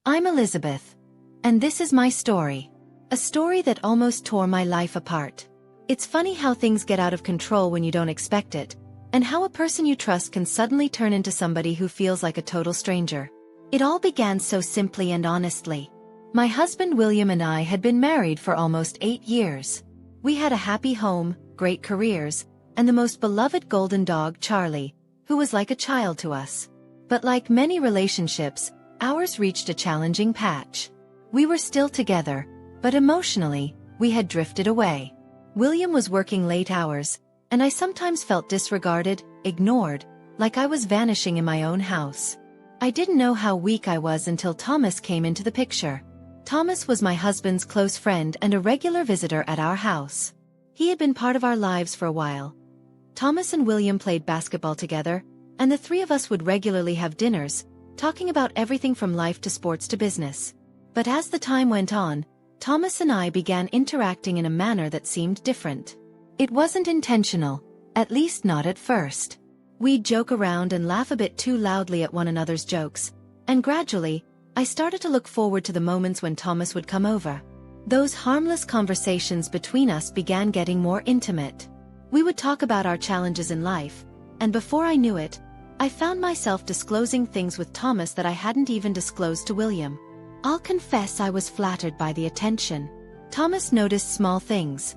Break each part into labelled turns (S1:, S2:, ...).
S1: I'm Elizabeth. And this is my story. A story that almost tore my life apart. It's funny how things get out of control when you don't expect it, and how a person you trust can suddenly turn into somebody who feels like a total stranger. It all began so simply and honestly. My husband William and I had been married for almost 8 years. We had a happy home, great careers, and the most beloved golden dog, Charlie, who was like a child to us. But like many relationships, ours reached a challenging patch. We were still together, but emotionally, we had drifted away. William was working late hours, and I sometimes felt disregarded, ignored, like I was vanishing in my own house. I didn't know how weak I was until Thomas came into the picture. Thomas was my husband's close friend and a regular visitor at our house. He had been part of our lives for a while. Thomas and William played basketball together, and the three of us would regularly have dinners, talking about everything from life to sports to business. But as the time went on, Thomas and I began interacting in a manner that seemed different. It wasn't intentional, at least not at first. We'd joke around and laugh a bit too loudly at one another's jokes, and gradually, I started to look forward to the moments when Thomas would come over. Those harmless conversations between us began getting more intimate. We would talk about our challenges in life, and before I knew it, I found myself disclosing things with Thomas that I hadn't even disclosed to William. I'll confess I was flattered by the attention. Thomas noticed small things.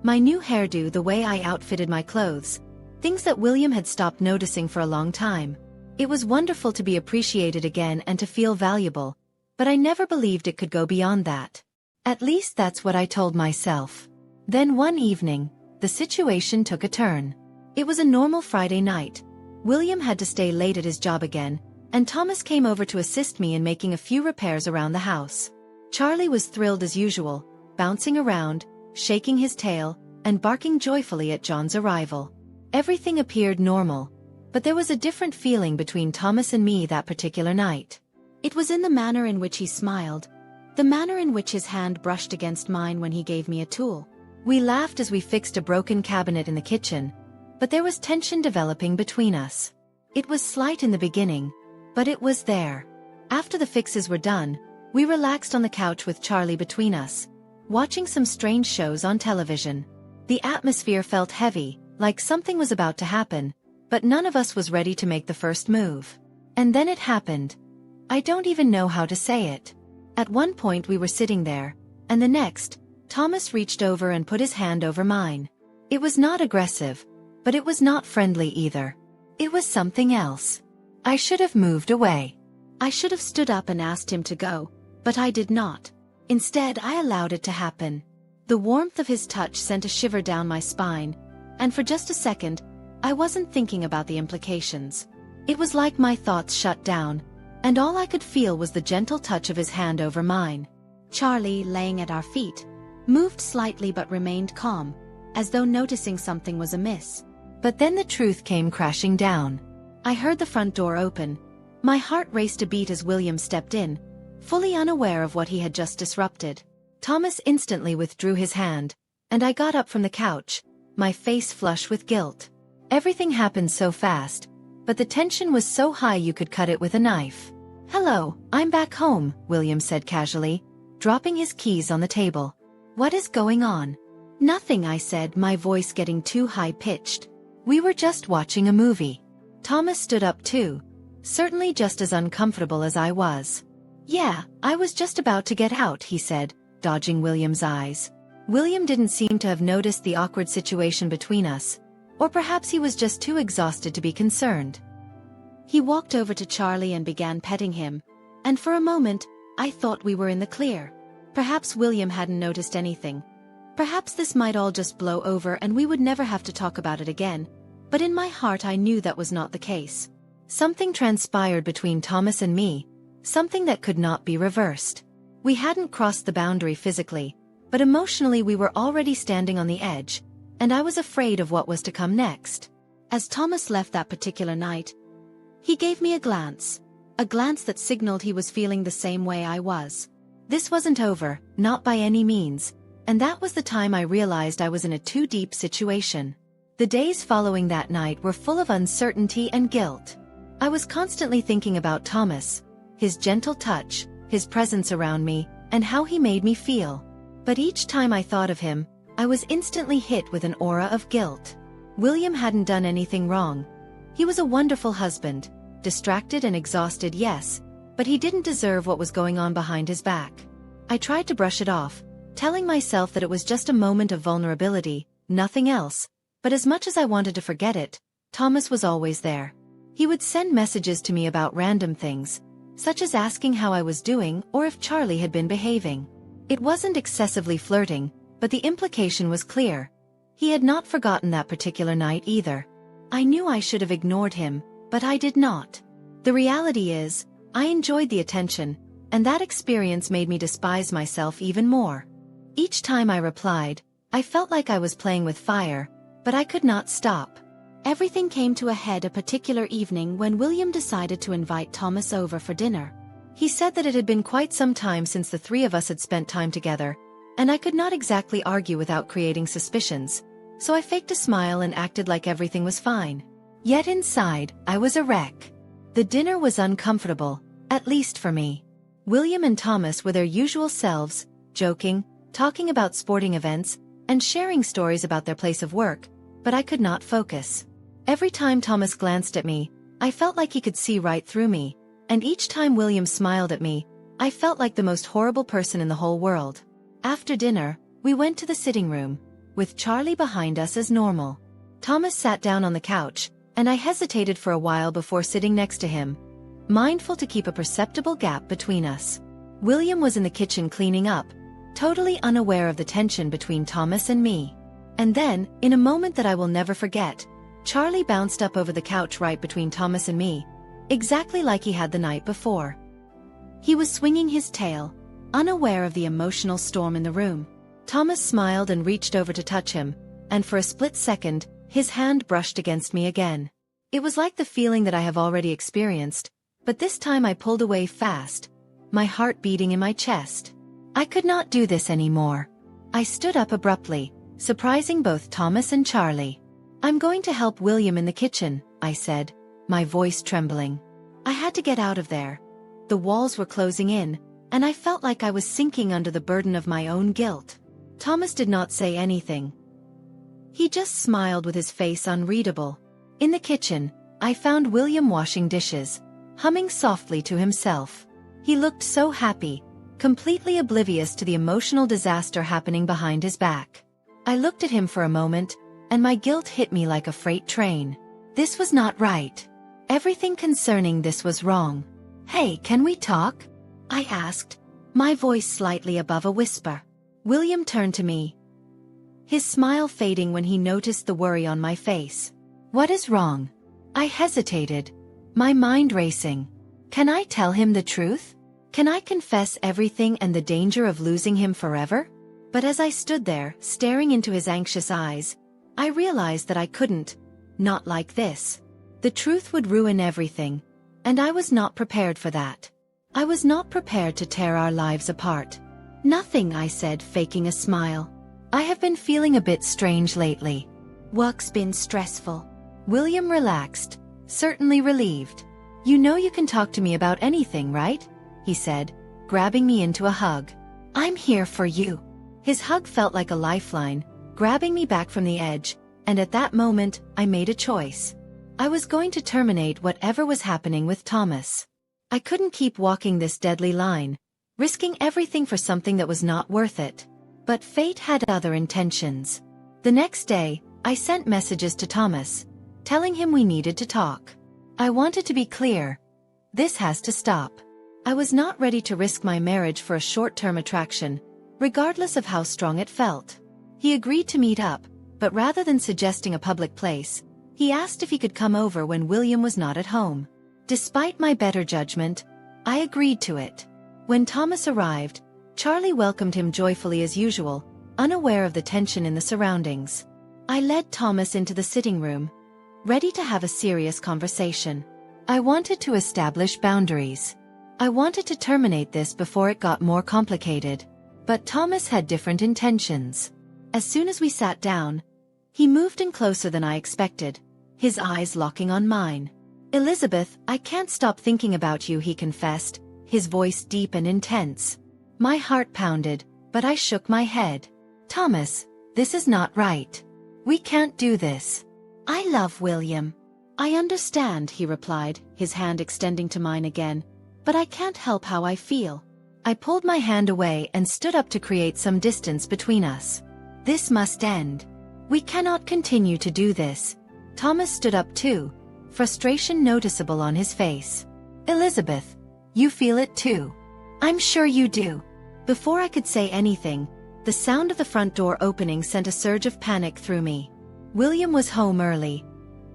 S1: My new hairdo, the way I outfitted my clothes, things that William had stopped noticing for a long time. It was wonderful to be appreciated again and to feel valuable, but I never believed it could go beyond that. At least that's what I told myself. Then one evening, the situation took a turn. It was a normal Friday night. William had to stay late at his job again, and Thomas came over to assist me in making a few repairs around the house. Charlie was thrilled as usual, bouncing around, shaking his tail, and barking joyfully at John's arrival. Everything appeared normal, but there was a different feeling between Thomas and me that particular night. It was in the manner in which he smiled, the manner in which his hand brushed against mine when he gave me a tool. We laughed as we fixed a broken cabinet in the kitchen, but there was tension developing between us. It was slight in the beginning, but it was there. After the fixes were done, we relaxed on the couch with Charlie between us, watching some strange shows on television. The atmosphere felt heavy, like something was about to happen, but none of us was ready to make the first move. And then it happened. I don't even know how to say it. At one point we were sitting there, and the next, Thomas reached over and put his hand over mine. It was not aggressive, but it was not friendly either. It was something else. I should have moved away. I should have stood up and asked him to go, but I did not. Instead, I allowed it to happen. The warmth of his touch sent a shiver down my spine, and for just a second, I wasn't thinking about the implications. It was like my thoughts shut down, and all I could feel was the gentle touch of his hand over mine. Charlie, laying at our feet, moved slightly but remained calm, as though noticing something was amiss. But then the truth came crashing down. I heard the front door open. My heart raced a beat as William stepped in, fully unaware of what he had just disrupted. Thomas instantly withdrew his hand, and I got up from the couch, my face flush with guilt. Everything happened so fast, but the tension was so high you could cut it with a knife. "Hello, I'm back home," William said casually, dropping his keys on the table. "What is going on?" "Nothing," I said, my voice getting too high-pitched. "We were just watching a movie." Thomas stood up too, certainly just as uncomfortable as I was. "Yeah, I was just about to get out," he said, dodging William's eyes. William didn't seem to have noticed the awkward situation between us, or perhaps he was just too exhausted to be concerned. He walked over to Charlie and began petting him, and for a moment, I thought we were in the clear. Perhaps William hadn't noticed anything. Perhaps this might all just blow over and we would never have to talk about it again, but in my heart I knew that was not the case. Something transpired between Thomas and me, something that could not be reversed. We hadn't crossed the boundary physically, but emotionally we were already standing on the edge, and I was afraid of what was to come next. As Thomas left that particular night, he gave me a glance that signaled he was feeling the same way I was. This wasn't over, not by any means, and that was the time I realized I was in a too deep situation. The days following that night were full of uncertainty and guilt. I was constantly thinking about Thomas, his gentle touch, his presence around me, and how he made me feel. But each time I thought of him, I was instantly hit with an aura of guilt. William hadn't done anything wrong. He was a wonderful husband, distracted and exhausted, yes, but he didn't deserve what was going on behind his back. I tried to brush it off, telling myself that it was just a moment of vulnerability, nothing else, but as much as I wanted to forget it, Thomas was always there. He would send messages to me about random things, such as asking how I was doing or if Charlie had been behaving. It wasn't excessively flirting, but the implication was clear. He had not forgotten that particular night either. I knew I should have ignored him, but I did not. The reality is, I enjoyed the attention, and that experience made me despise myself even more. Each time I replied, I felt like I was playing with fire, but I could not stop. Everything came to a head a particular evening when William decided to invite Thomas over for dinner. He said that it had been quite some time since the three of us had spent time together, and I could not exactly argue without creating suspicions, so I faked a smile and acted like everything was fine. Yet inside, I was a wreck. The dinner was uncomfortable, at least for me. William and Thomas were their usual selves, joking, talking about sporting events, and sharing stories about their place of work, but I could not focus. Every time Thomas glanced at me, I felt like he could see right through me, and each time William smiled at me, I felt like the most horrible person in the whole world. After dinner, we went to the sitting room, with Charlie behind us as normal. Thomas sat down on the couch, and I hesitated for a while before sitting next to him, mindful to keep a perceptible gap between us. William was in the kitchen cleaning up, totally unaware of the tension between Thomas and me. And then, in a moment that I will never forget, Charlie bounced up over the couch right between Thomas and me, exactly like he had the night before. He was swinging his tail, unaware of the emotional storm in the room. Thomas smiled and reached over to touch him, and for a split second, his hand brushed against me again. It was like the feeling that I have already experienced, but this time I pulled away fast, my heart beating in my chest. I could not do this anymore. I stood up abruptly, surprising both Thomas and Charlie. "I'm going to help William in the kitchen," I said, my voice trembling. I had to get out of there. The walls were closing in, and I felt like I was sinking under the burden of my own guilt. Thomas did not say anything. He just smiled with his face unreadable. In the kitchen, I found William washing dishes, humming softly to himself. He looked so happy, completely oblivious to the emotional disaster happening behind his back. I looked at him for a moment, and my guilt hit me like a freight train. This was not right. Everything concerning this was wrong. "Hey, can we talk?" I asked, my voice slightly above a whisper. William turned to me, his smile fading when he noticed the worry on my face. "What is wrong?" I hesitated, my mind racing. Can I tell him the truth? Can I confess everything and the danger of losing him forever? But as I stood there, staring into his anxious eyes, I realized that I couldn't. Not like this. The truth would ruin everything, and I was not prepared for that. I was not prepared to tear our lives apart. "Nothing," I said, faking a smile. "I have been feeling a bit strange lately. Work's been stressful." William relaxed, certainly relieved. "You know you can talk to me about anything, right?" he said, grabbing me into a hug. "I'm here for you." His hug felt like a lifeline, grabbing me back from the edge, and at that moment, I made a choice. I was going to terminate whatever was happening with Thomas. I couldn't keep walking this deadly line, risking everything for something that was not worth it. But fate had other intentions. The next day, I sent messages to Thomas, telling him we needed to talk. I wanted to be clear. This has to stop. I was not ready to risk my marriage for a short-term attraction, regardless of how strong it felt. He agreed to meet up, but rather than suggesting a public place, he asked if he could come over when William was not at home. Despite my better judgment, I agreed to it. When Thomas arrived, Charlie welcomed him joyfully as usual, unaware of the tension in the surroundings. I led Thomas into the sitting room, ready to have a serious conversation. I wanted to establish boundaries. I wanted to terminate this before it got more complicated. But Thomas had different intentions. As soon as we sat down, he moved in closer than I expected, his eyes locking on mine. "Elizabeth, I can't stop thinking about you," he confessed, his voice deep and intense. My heart pounded, but I shook my head. Thomas, this is not right. We can't do this. I love William. I understand, he replied, his hand extending to mine again, but I can't help how I feel. I pulled my hand away and stood up to create some distance between us. This must end. We cannot continue to do this. Thomas stood up too, frustration noticeable on his face. Elizabeth, you feel it too. I'm sure you do. Before I could say anything, the sound of the front door opening sent a surge of panic through me. William was home early.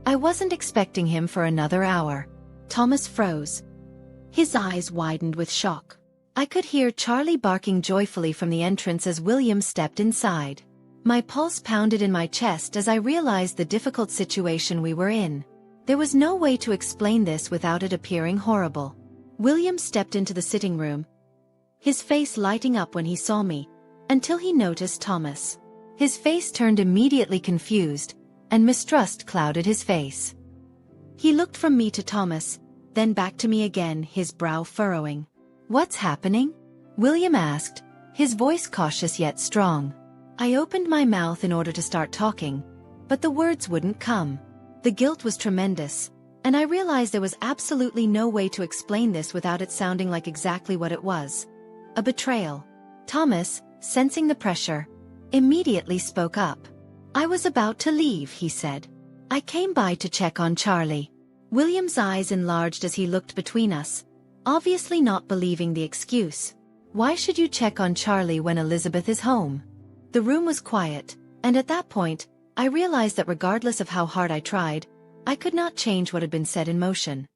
S1: I wasn't expecting him for another hour. Thomas froze. His eyes widened with shock. I could hear Charlie barking joyfully from the entrance as William stepped inside. My pulse pounded in my chest as I realized the difficult situation we were in. There was no way to explain this without it appearing horrible. William stepped into the sitting room, his face lighting up when he saw me, until he noticed Thomas. His face turned immediately confused, and mistrust clouded his face. He looked from me to Thomas, then back to me again, his brow furrowing. What's happening? William asked, his voice cautious yet strong. I opened my mouth in order to start talking, but the words wouldn't come. The guilt was tremendous, and I realized there was absolutely no way to explain this without it sounding like exactly what it was. A betrayal. Thomas, sensing the pressure, immediately spoke up. I was about to leave, he said. I came by to check on Charlie. William's eyes enlarged as he looked between us, obviously not believing the excuse. Why should you check on Charlie when Elizabeth is home? The room was quiet, and at that point, I realized that regardless of how hard I tried, I could not change what had been set in motion.